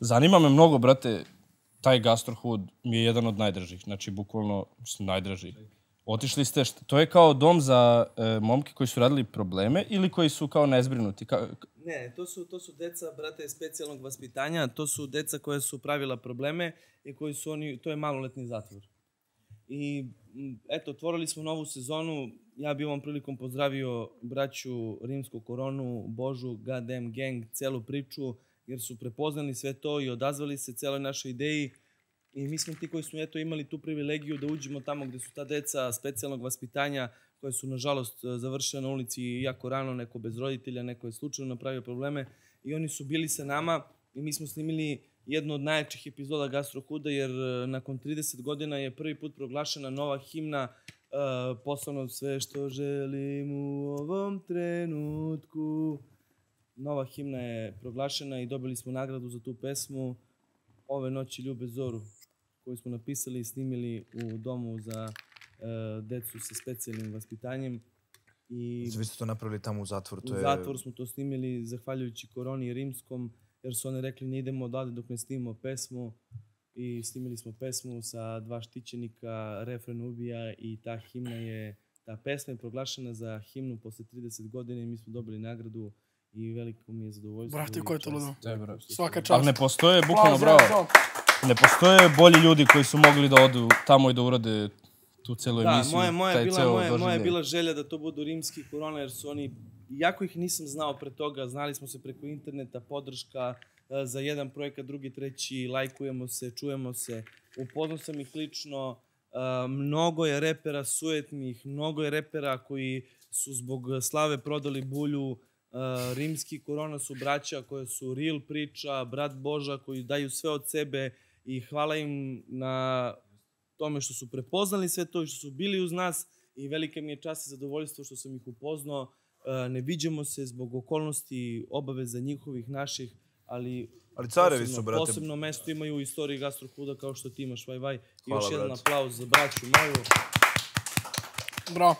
Zanima me mnogo, brate, taj Gastrohud mi je jedan od najdražih, znači bukvalno najdraži. Otišli ste, to je kao dom za momke koji su radili probleme ili koji su kao nezbrinuti? Ne, to su deca, brate, specijalnog vaspitanja, to su deca koja su pravila probleme i koji su to je maloletni zatvor. I eto, otvorili smo novu sezonu, ja bi ovom prilikom pozdravio braću Rimsku koronu, Božu, Goddamn Gang, celu priču, jer su prepoznali sve to i odazvali se celoj našoj ideji. I mi smo ti koji smo imali tu privilegiju da uđemo tamo gde su ta deca specijalnog vaspitanja, koje su nažalost završile na ulici jako rano, neko bez roditelja, neko je slučajno napravio probleme. I oni su bili sa nama i mi smo snimili jednu od najjačih epizoda Gastrohuda, jer nakon 30 godina je prvi put proglašena nova himna Poslovno sve što želim u ovom trenutku. Nova himna je proglašena i dobili smo nagradu za tu pesmu Ove noći ljube zoru, koju smo napisali i snimili u domu za decu sa specijalnim vaspitanjem. Vi ste to napravili tamo u zatvoru? U zatvoru smo to snimili zahvaljujući koroni i rimskom, jer su oni rekli ne idemo odavde dok ne snimimo pesmu. I snimili smo pesmu sa 2 štićenika, refren ubija i ta pesma je proglašena za himnu posle 30 godina i mi smo dobili nagradu i veliko mi je zadovoljstvo. Brate, ko je to ludo? Svaka čast. Ali ne postoje, bukvalno bravo, ne postoje bolji ljudi koji su mogli da odu tamo i da urade tu celu emisiju. Da, moja je bila želja da to budu rimski korona, jer su oni, iako ih nisam znao pre toga, znali smo se preko interneta, podrška za jedan projekat, drugi, treći, lajkujemo se, čujemo se, upoznao sam ih lično, mnogo je repera sujetnih, mnogo je repera koji su zbog slave prodali bulju, rimski korona su braća koje su real priča, brat Boža koji daju sve od sebe i hvala im na tome što su prepoznali sve to i što su bili uz nas i velika mi je čast i zadovoljstvo što sam ih upoznao. Ne viđamo se zbog okolnosti, obaveza njihovih, naših, ali carevi su, brate. Posebno mesto imaju u istoriji Gastrohuda kao što ti imaš, vaj. I još jedan aplauz za braću moju. Bravo.